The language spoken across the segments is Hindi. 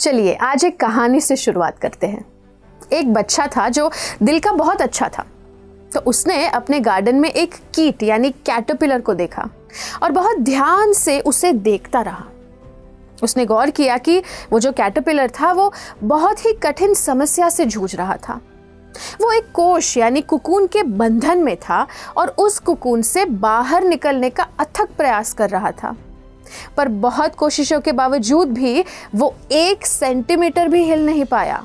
चलिए आज एक कहानी से शुरुआत करते हैं। एक बच्चा था जो दिल का बहुत अच्छा था। तो उसने अपने गार्डन में एक कीट यानी कैटरपिलर को देखा और बहुत ध्यान से उसे देखता रहा। उसने गौर किया कि वो जो कैटरपिलर था वो बहुत ही कठिन समस्या से जूझ रहा था। वो एक कोश यानी कुकून के बंधन में था और उस कुकून से बाहर निकलने का अथक प्रयास कर रहा था। पर बहुत कोशिशों के बावजूद भी वो 1 सेंटीमीटर भी हिल नहीं पाया।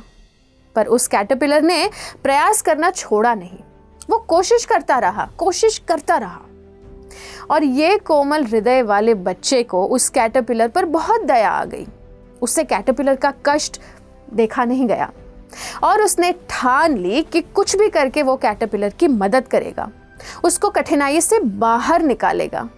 पर उस कैटरपिलर ने प्रयास करना छोड़ा नहीं। वो कोशिश करता रहा और ये कोमल हृदय वाले बच्चे को उस कैटरपिलर पर बहुत दया आ गई। उससे कैटरपिलर का कष्ट देखा नहीं गया और उसने ठान ली कि कुछ भी करके वो कैटरपिलर की मदद करेगा, उसको कठिनाई से बाहर निकालेगा।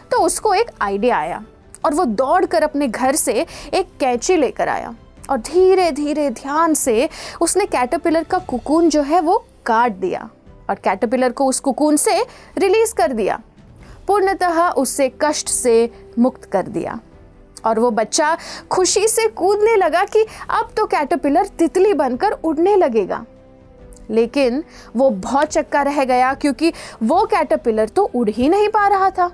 तो उसको एक आइडिया आया और वो दौड़कर अपने घर से एक कैंची लेकर आया और धीरे धीरे ध्यान से उसने कैटरपिलर का कुकून जो है वो काट दिया और कैटरपिलर को उस कुकून से रिलीज कर दिया, पूर्णतः उससे कष्ट से मुक्त कर दिया। और वो बच्चा खुशी से कूदने लगा कि अब तो कैटरपिलर तितली बनकर उड़ने लगेगा। लेकिन वो बहुत चक्का रह गया क्योंकि वो कैटरपिलर तो उड़ ही नहीं पा रहा था।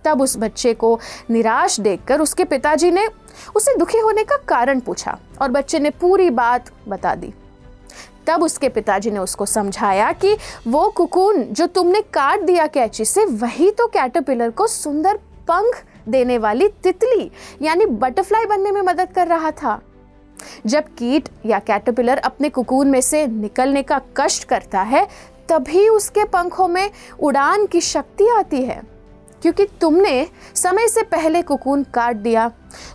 तब उस बच्चे को निराश देखकर उसके पिताजी ने उसे दुखी होने का कारण पूछा और बच्चे ने पूरी बात बता दी। तब उसके पिताजी ने उसको समझाया कि वो कुकून जो तुमने काट दिया कैंची से, वही तो कैटरपिलर को सुंदर पंख देने वाली तितली यानी बटरफ्लाई बनने में मदद कर रहा था। जब कीट या कैटरपिलर अपने कुकून में से निकलने का कष्ट करता है, तभी उसके पंखों में उड़ान की शक्ति आती है। क्योंकि तुमने समय से पहले कुकून काट दिया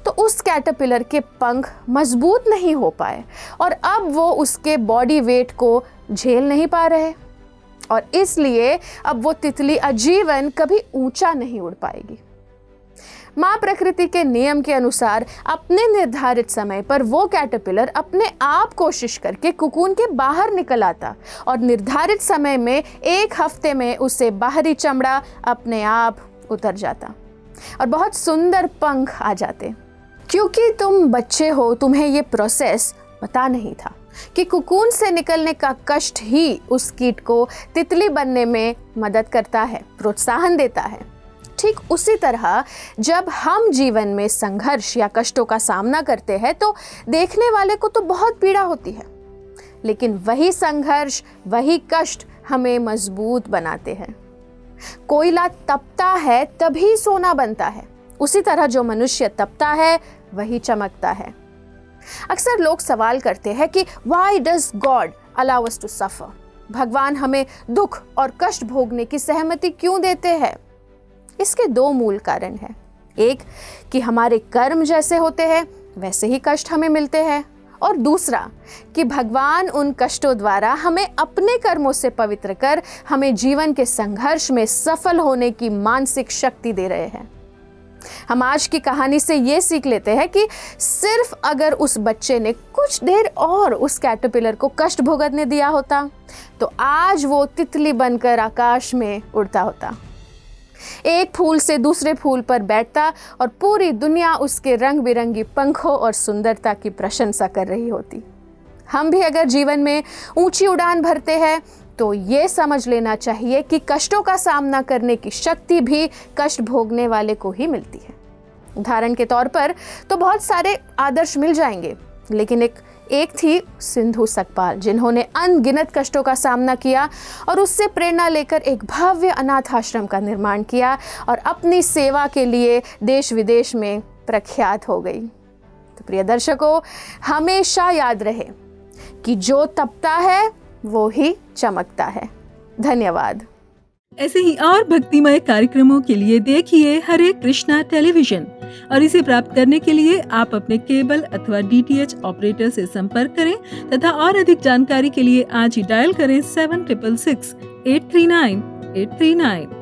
तो उस कैटरपिलर के पंख मजबूत नहीं हो पाए और अब वो उसके बॉडी वेट को झेल नहीं पा रहे और इसलिए अब वो तितली आजीवन कभी ऊंचा नहीं उड़ पाएगी। माँ प्रकृति के नियम के अनुसार अपने निर्धारित समय पर वो कैटरपिलर अपने आप कोशिश करके कुकून के बाहर निकल आता और निर्धारित समय में 1 हफ्ते में उसे बाहरी चमड़ा अपने आप उतर जाता और बहुत सुंदर पंख आ जाते। क्योंकि तुम बच्चे हो, तुम्हें ये प्रोसेस पता नहीं था कि कुकून से निकलने का कष्ट ही उस कीट को तितली बनने में मदद करता है, प्रोत्साहन देता है। ठीक उसी तरह जब हम जीवन में संघर्ष या कष्टों का सामना करते हैं तो देखने वाले को तो बहुत पीड़ा होती है, लेकिन वही संघर्ष, वही कष्ट हमें मजबूत बनाते हैं। कोयला तपता है तभी सोना बनता है, उसी तरह जो मनुष्य तपता है वही चमकता है। अक्सर लोग सवाल करते हैं कि Why does God allow us to suffer? भगवान हमें दुख और कष्ट भोगने की सहमति क्यों देते हैं? इसके 2 मूल कारण हैं। एक कि हमारे कर्म जैसे होते हैं वैसे ही कष्ट हमें मिलते हैं, और दूसरा कि भगवान उन कष्टों द्वारा हमें अपने कर्मों से पवित्र कर हमें जीवन के संघर्ष में सफल होने की मानसिक शक्ति दे रहे हैं। हम आज की कहानी से ये सीख लेते हैं कि सिर्फ अगर उस बच्चे ने कुछ देर और उस कैटरपिलर को कष्ट भुगतने दिया होता तो आज वो तितली बनकर आकाश में उड़ता होता, एक फूल से दूसरे फूल पर बैठता और पूरी दुनिया उसके रंग बिरंगी पंखों और सुंदरता की प्रशंसा कर रही होती। हम भी अगर जीवन में ऊंची उड़ान भरते हैं तो ये समझ लेना चाहिए कि कष्टों का सामना करने की शक्ति भी कष्ट भोगने वाले को ही मिलती है। उदाहरण के तौर पर तो बहुत सारे आदर्श मिल जाएंगे, लेकिन एक थी सिंधु सकपाल, जिन्होंने अनगिनत कष्टों का सामना किया और उससे प्रेरणा लेकर एक भव्य अनाथ आश्रम का निर्माण किया और अपनी सेवा के लिए देश विदेश में प्रख्यात हो गई। तो प्रिय दर्शकों, हमेशा याद रहे कि जो तपता है वो ही चमकता है। धन्यवाद। ऐसे ही और भक्तिमय कार्यक्रमों के लिए देखिए हरे कृष्णा टेलीविजन और इसे प्राप्त करने के लिए आप अपने केबल अथवा DTH ऑपरेटर से संपर्क करें तथा और अधिक जानकारी के लिए आज ही डायल करें 7666 839 839।